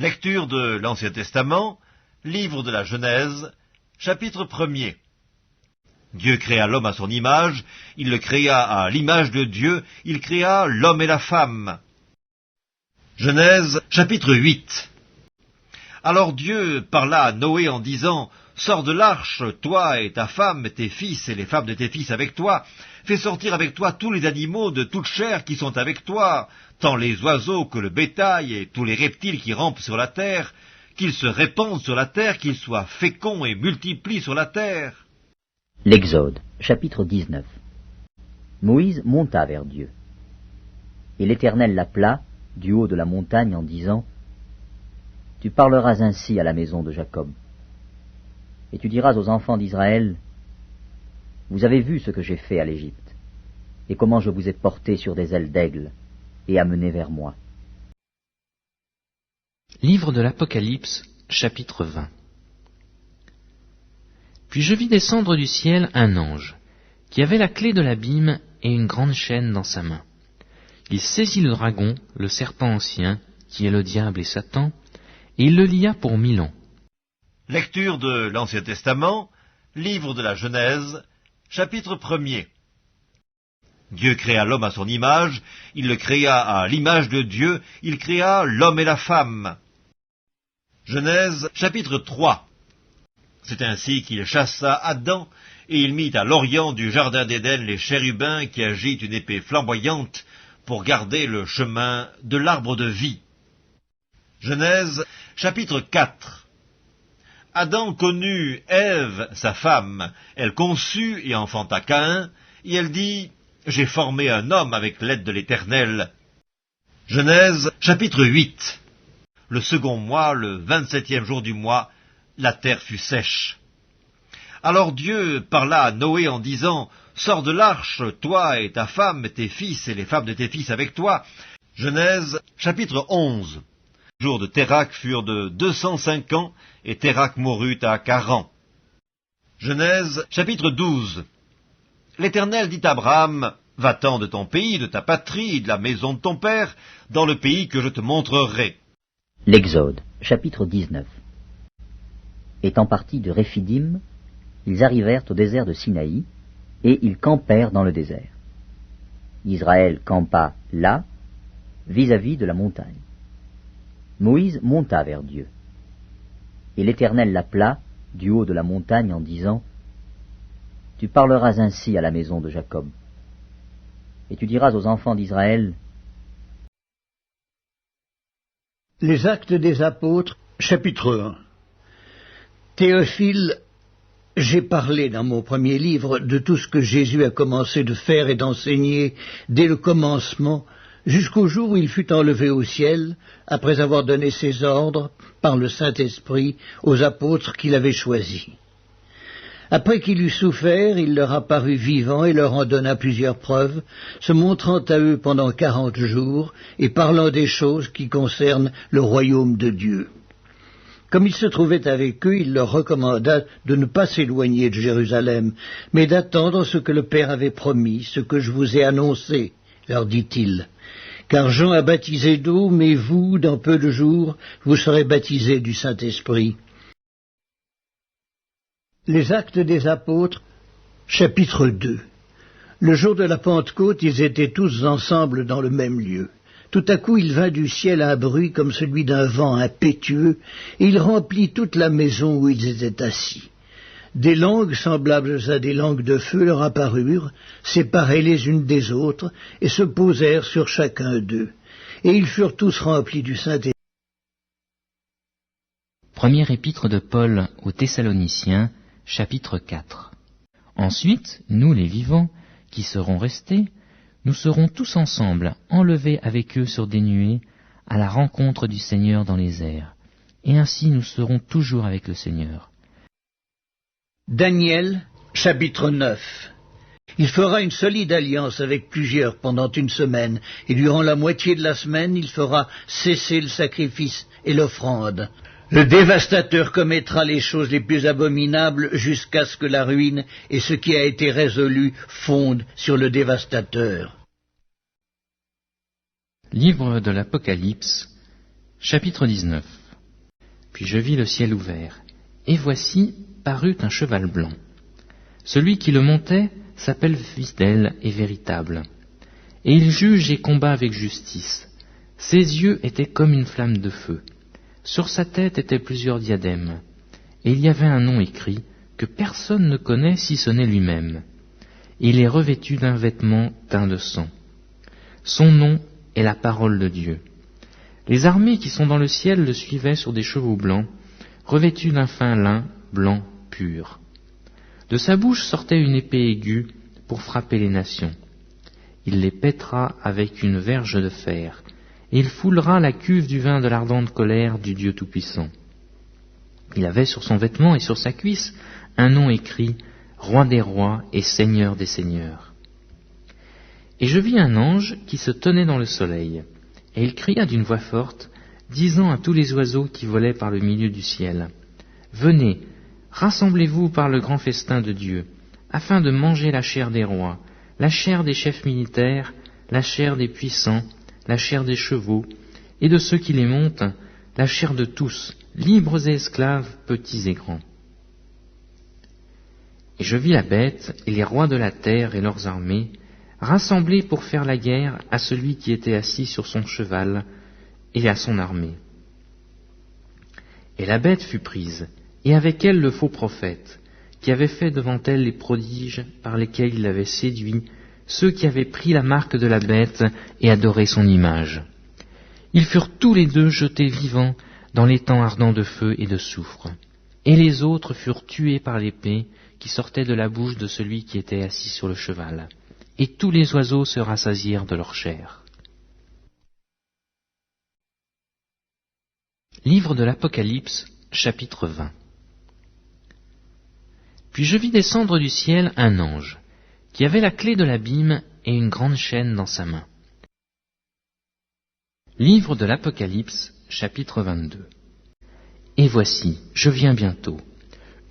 Lecture de l'Ancien Testament, livre de la Genèse, chapitre 1er. Dieu créa l'homme à son image, il le créa à l'image de Dieu, il créa l'homme et la femme. Genèse, chapitre 8. Alors Dieu parla à Noé en disant, « Sors de l'arche, toi et ta femme, tes fils et les femmes de tes fils avec toi. Fais sortir avec toi tous les animaux de toute chair qui sont avec toi, tant les oiseaux que le bétail et tous les reptiles qui rampent sur la terre, qu'ils se répandent sur la terre, qu'ils soient féconds et multiplient sur la terre. » L'Exode, chapitre 19. Moïse monta vers Dieu. Et l'Éternel l'appela du haut de la montagne en disant, « Tu parleras ainsi à la maison de Jacob. Et tu diras aux enfants d'Israël, « Vous avez vu ce que j'ai fait à l'Égypte, et comment je vous ai porté sur des ailes d'aigle, et amené vers moi. » Livre de l'Apocalypse, chapitre 20. Puis je vis descendre du ciel un ange, qui avait la clé de l'abîme et une grande chaîne dans sa main. Il saisit le dragon, le serpent ancien, qui est le diable et Satan, et il le lia pour 1000 ans. Lecture de l'Ancien Testament, livre de la Genèse, chapitre 1er. Dieu créa l'homme à son image, il le créa à l'image de Dieu, il créa l'homme et la femme. Genèse, chapitre 3. C'est ainsi qu'il chassa Adam, et il mit à l'orient du jardin d'Éden les chérubins qui agitent une épée flamboyante pour garder le chemin de l'arbre de vie. Genèse, chapitre 4. Adam connut Ève, sa femme. Elle conçut et enfanta Caïn, et elle dit, « J'ai formé un homme avec l'aide de l'Éternel. » Genèse, chapitre 8. Le second mois, le 27e jour du mois, la terre fut sèche. Alors Dieu parla à Noé en disant, « Sors de l'arche, toi et ta femme, tes fils et les femmes de tes fils avec toi. » Genèse, chapitre 11. Les jours de Térakh furent de 205 ans, et Térakh mourut à Charan. Genèse, chapitre 12. L'Éternel dit à Abraham, « Va-t'en de ton pays, de ta patrie et de la maison de ton père, dans le pays que je te montrerai. » L'Exode, chapitre 19. Étant partis de Réphidim, ils arrivèrent au désert de Sinaï, et ils campèrent dans le désert. Israël campa là, vis-à-vis de la montagne. Moïse monta vers Dieu. Et l'Éternel l'appela du haut de la montagne en disant, « Tu parleras ainsi à la maison de Jacob. Et tu diras aux enfants d'Israël, » Les Actes des Apôtres, chapitre 1. Théophile, j'ai parlé dans mon premier livre de tout ce que Jésus a commencé de faire et d'enseigner dès le commencement, jusqu'au jour où il fut enlevé au ciel, après avoir donné ses ordres, par le Saint-Esprit, aux apôtres qu'il avait choisis. Après qu'il eut souffert, il leur apparut vivant et leur en donna plusieurs preuves, se montrant à eux pendant 40 jours, et parlant des choses qui concernent le royaume de Dieu. Comme il se trouvait avec eux, il leur recommanda de ne pas s'éloigner de Jérusalem, mais d'attendre ce que le Père avait promis, ce que je vous ai annoncé, leur dit-il. Car Jean a baptisé d'eau, mais vous, dans peu de jours, vous serez baptisés du Saint-Esprit. Les Actes des Apôtres, chapitre 2. Le jour de la Pentecôte, ils étaient tous ensemble dans le même lieu. Tout à coup, il vint du ciel un bruit comme celui d'un vent impétueux, et il remplit toute la maison où ils étaient assis. Des langues semblables à des langues de feu leur apparurent, séparées les unes des autres, et se posèrent sur chacun d'eux. Et ils furent tous remplis du Saint-Esprit. Première épître de Paul aux Thessaloniciens, chapitre 4. Ensuite, nous les vivants, qui serons restés, nous serons tous ensemble enlevés avec eux sur des nuées, à la rencontre du Seigneur dans les airs. Et ainsi nous serons toujours avec le Seigneur. Daniel, chapitre 9. Il fera une solide alliance avec plusieurs pendant une semaine, et durant la moitié de la semaine, il fera cesser le sacrifice et l'offrande. Le dévastateur commettra les choses les plus abominables jusqu'à ce que la ruine et ce qui a été résolu fondent sur le dévastateur. Livre de l'Apocalypse, chapitre 19. Puis je vis le ciel ouvert, et voici parut un cheval blanc. Celui qui le montait s'appelle Fidèle et Véritable, et il juge et combat avec justice. Ses yeux étaient comme une flamme de feu. Sur sa tête étaient plusieurs diadèmes, et il y avait un nom écrit que personne ne connaît si ce n'est lui-même. Et il est revêtu d'un vêtement teint de sang. Son nom est la parole de Dieu. Les armées qui sont dans le ciel le suivaient sur des chevaux blancs, revêtus d'un fin lin blanc pur. De sa bouche sortait une épée aiguë pour frapper les nations. Il les pètera avec une verge de fer, et il foulera la cuve du vin de l'ardente colère du Dieu Tout-Puissant. Il avait sur son vêtement et sur sa cuisse un nom écrit « Roi des rois et Seigneur des seigneurs ». Et je vis un ange qui se tenait dans le soleil, et il cria d'une voix forte, disant à tous les oiseaux qui volaient par le milieu du ciel, « Venez, rassemblez-vous par le grand festin de Dieu, afin de manger la chair des rois, la chair des chefs militaires, la chair des puissants, la chair des chevaux, et de ceux qui les montent, la chair de tous, libres et esclaves, petits et grands. » Et je vis la bête et les rois de la terre et leurs armées, rassemblés pour faire la guerre à celui qui était assis sur son cheval et à son armée. Et la bête fut prise, et avec elle le faux prophète, qui avait fait devant elle les prodiges par lesquels il avait séduit ceux qui avaient pris la marque de la bête et adoré son image. Ils furent tous les deux jetés vivants dans l'étang ardent de feu et de soufre, et les autres furent tués par l'épée qui sortait de la bouche de celui qui était assis sur le cheval, et tous les oiseaux se rassasièrent de leur chair. Livre de l'Apocalypse, chapitre 20. Puis je vis descendre du ciel un ange, qui avait la clé de l'abîme et une grande chaîne dans sa main. Livre de l'Apocalypse, chapitre 22. Et voici, je viens bientôt.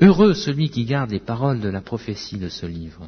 Heureux celui qui garde les paroles de la prophétie de ce livre.